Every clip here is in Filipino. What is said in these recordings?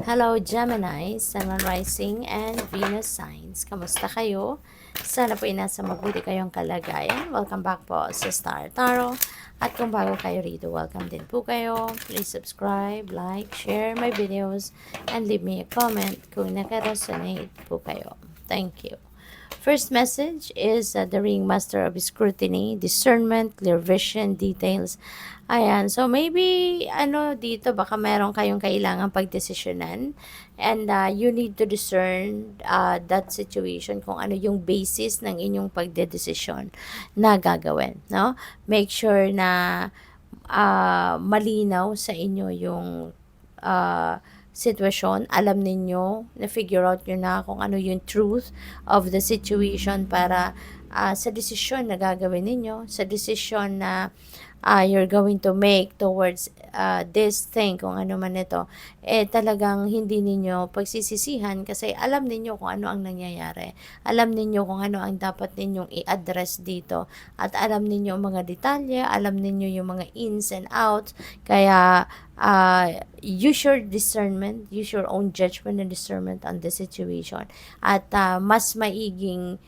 Hello Gemini, Sun, Moon Rising, and Venus signs. Kamusta kayo? Sana po nasa mabuti kayong kalagayan. Welcome back po sa Star Tarot. At kung bago kayo rito, welcome din po kayo. Please subscribe, like, share my videos, and leave me a comment kung naka-resonate po kayo. Thank you. First message is the Ringmaster of Scrutiny, Discernment, Clear Vision, Details. Ayan, so maybe dito baka meron kayong kailangan pagdesisyonan and you need to discern that situation kung ano yung basis ng inyong pagdedesisyon na gagawin, no? Make sure na malinaw sa inyo yung sitwasyon, alam ninyo, na-figure out nyo na kung ano yung truth of the situation para sa desisyon na gagawin ninyo, sa desisyon na you're going to make towards this thing, kung ano man ito, talagang hindi ninyo pagsisisihan kasi alam ninyo kung ano ang nangyayari. Alam ninyo kung ano ang dapat ninyong i-address dito. At alam ninyo ang mga detalye, alam ninyo yung mga ins and outs. Kaya, use your discernment, use your own judgment and discernment on the situation. At mas maiging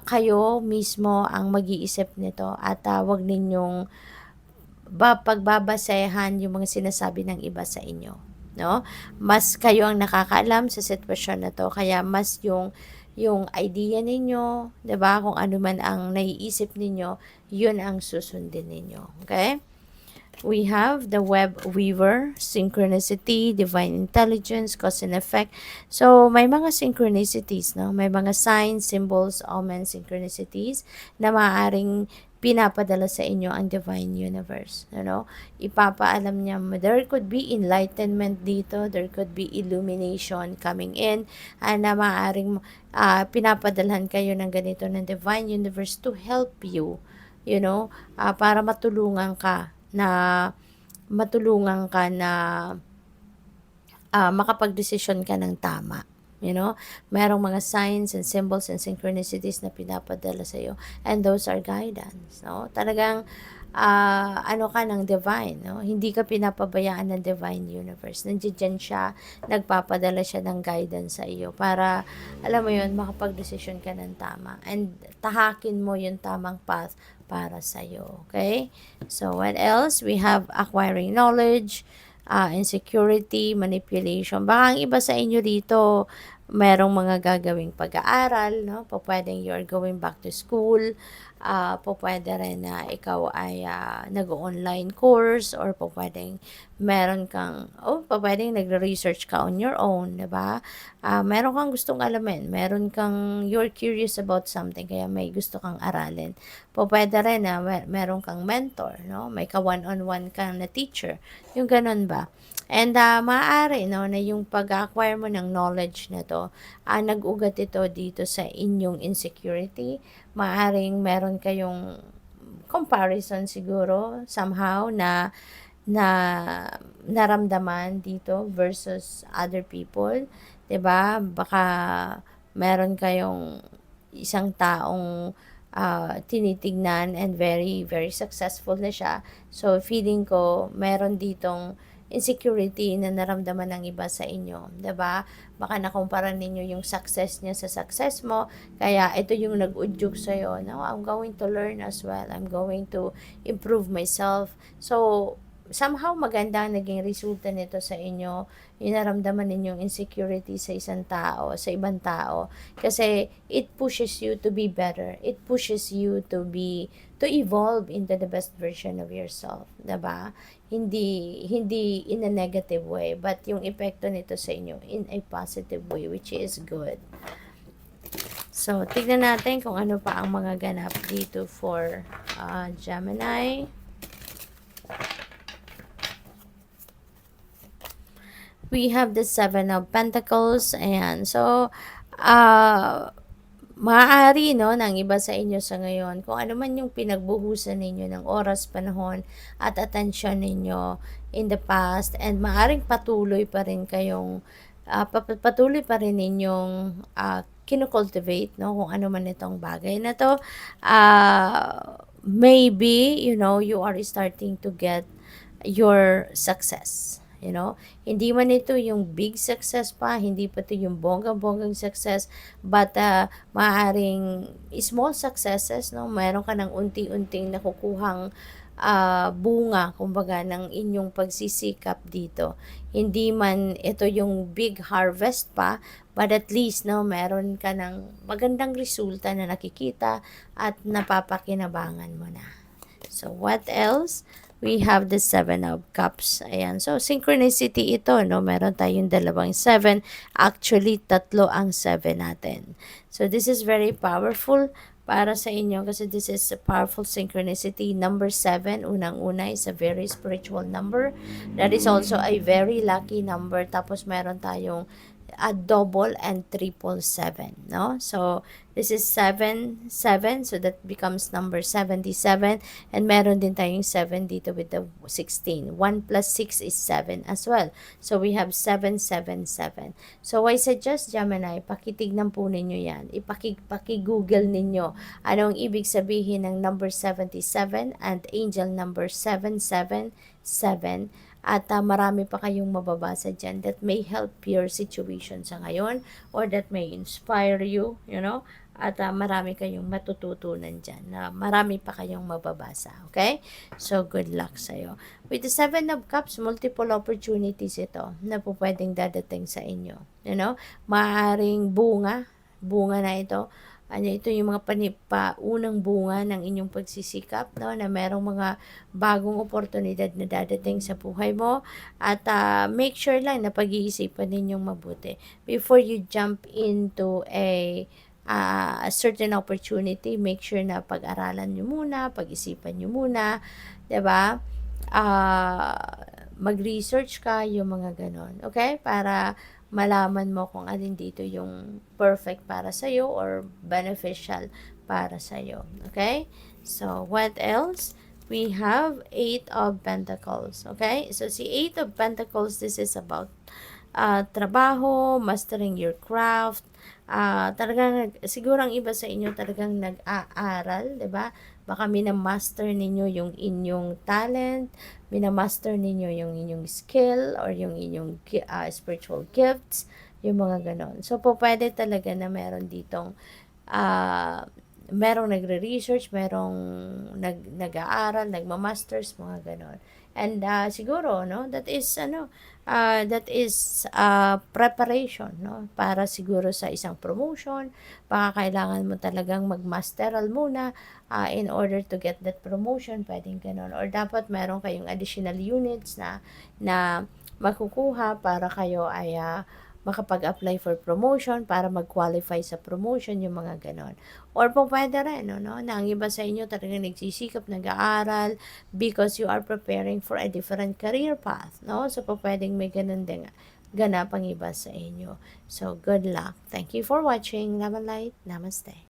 kayo mismo ang mag-iisip nito at wag ninyong pagbabasehan yung mga sinasabi ng iba sa inyo, no? Mas kayo ang nakakaalam sa sitwasyon na to, kaya mas yung idea ninyo, 'di ba? Kung ano man ang naiisip ninyo, yun ang susundin ninyo. Okay? We have the web weaver, synchronicity, divine intelligence, cause and effect. So, may mga synchronicities, no? May mga signs, symbols, omens, synchronicities na maaaring pinapadala sa inyo ang divine universe. Ano? Ipapaalam niya, there could be enlightenment dito, there could be illumination coming in, na maaaring pinapadalhan kayo ng ganito ng divine universe to help you, para matulungan ka na makapagdesisyon ka ng tama. Merong mga signs and symbols and synchronicities na pinapadala sa iyo, and those are guidance, no? Talagang ka ng divine, no? Hindi ka pinapabayaan ng divine universe. Nandiyan siya, nagpapadala siya ng guidance sa iyo para, alam mo yun, makapagdesisyon ka ng tama and tahakin mo yung tamang path para sa iyo. Okay? So, what else? We have acquiring knowledge, insecurity, manipulation. Baka ang iba sa inyo dito, merong mga gagawing pag-aaral, no? Pwedeng you're going back to school, pwede rin na ikaw ay nag-online course, or pwedeng pwedeng nagre-research ka on your own, diba? Meron kang gustong alamin, you're curious about something, kaya may gusto kang aralin. Pwede rin na meron kang mentor, no? May ka-one-on-one kang na teacher, yung ganun ba? And maaari, no, na yung pag-acquire mo ng knowledge na to, nag-ugat ito dito sa inyong insecurity. Maaring meron kayong comparison siguro somehow na naramdaman dito versus other people, 'di ba? Baka meron kayong isang taong tinitignan and very very successful na siya. So feeling ko meron ditong insecurity na naramdaman ng iba sa inyo, 'di ba? Baka nakumpara ninyo yung success niya sa success mo, kaya ito yung nag-udyok sa iyo. No, I'm going to learn as well. I'm going to improve myself. So, somehow maganda ang naging resulta nito sa inyo. Yung naramdaman ninyong insecurity sa isang tao, sa ibang tao, kasi it pushes you to be better. It pushes you to evolve into the best version of yourself, 'di ba? Hindi in a negative way, but yung epekto nito sa inyo in a positive way, which is good. So, tignan natin kung ano pa ang mga ganap dito for Gemini. We have the Seven of Pentacles. Ayan. So, maaari, no, ng iba sa inyo sa ngayon, kung ano man yung pinagbuhusan ninyo ng oras, panahon, at atensyon ninyo in the past, and maaring patuloy pa rin kayong, patuloy pa rin ninyong kinocultivate, no, kung ano man itong bagay na to. Maybe, you are starting to get your success. you know. Hindi man ito yung big success pa, hindi pa ito yung bonggang-bonggang success, but maaaring small successes, no? Meron ka ng unti-unting nakukuhang bunga, kumbaga, ng inyong pagsisikap dito. Hindi man ito yung big harvest pa, but at least, no, meron ka ng magandang resulta na nakikita at napapakinabangan mo na. So, what else? We have the Seven of Cups. Ayan. So, synchronicity ito, no? Meron tayong dalawang 7. Actually, tatlo ang 7 natin. So, this is very powerful para sa inyo kasi this is a powerful synchronicity. Number 7, unang-una, is a very spiritual number. That is also a very lucky number. Tapos, meron tayong a double and triple 7, no? So, this is 7, 7, so that becomes number 77, and meron din tayong 7 dito with the 16. 1 plus 6 is 7 as well. So, we have 777. So, I suggest, Gemini, pakitignan po ninyo yan. Paki-Google ninyo anong ibig sabihin ng number 77 and angel number 777. At marami pa kayong mababasa dyan that may help your situation sa ngayon or that may inspire you, you know, at marami kayong matututunan dyan na marami pa kayong mababasa, okay? So, good luck sa'yo. With the 7 of Cups, multiple opportunities ito na po pwedeng dadating sa inyo, you know, maaaring bunga na ito. Ito yung mga unang bunga ng inyong pagsisikap, no, na merong mga bagong oportunidad na dadating sa buhay mo, at make sure lang na pag-iisipan ninyong mabuti before you jump into a certain opportunity. Make sure na pag-aralan nyo muna, pag-isipan nyo muna, 'di ba? Mag-research ka, yung mga ganon, okay? Para malaman mo kung alin dito yung perfect para sa'yo or beneficial para sa'yo. Okay? So, what else? We have 8 of Pentacles. Okay? So, si 8 of Pentacles, this is about trabaho, mastering your craft. Talagang, siguro ang iba sa inyo talagang nag-aaral, 'di ba? Baka minamaster ninyo yung inyong talent, minamaster ninyo yung inyong skill or yung inyong spiritual gifts, yung mga ganon. So, po pwede talaga na meron ditong merong nagre-research, merong nag-aaral, nagma-masters, mga ganon. And siguro, no, that is preparation, no, para siguro sa isang promotion. Baka kailangan mo talagang mag-masteral muna in order to get that promotion, pwedeng ganon. Or dapat meron kayong additional units na makukuha para kayo ay makapag-apply for promotion, para mag-qualify sa promotion, yung mga ganon. Or po pwede rin, no, na ang iba sa inyo talagang nagsisikap, nag-aaral because you are preparing for a different career path, no? So po pwedeng may ganon din ganap ang iba sa inyo. So, good luck. Thank you for watching. Love and light. Namaste.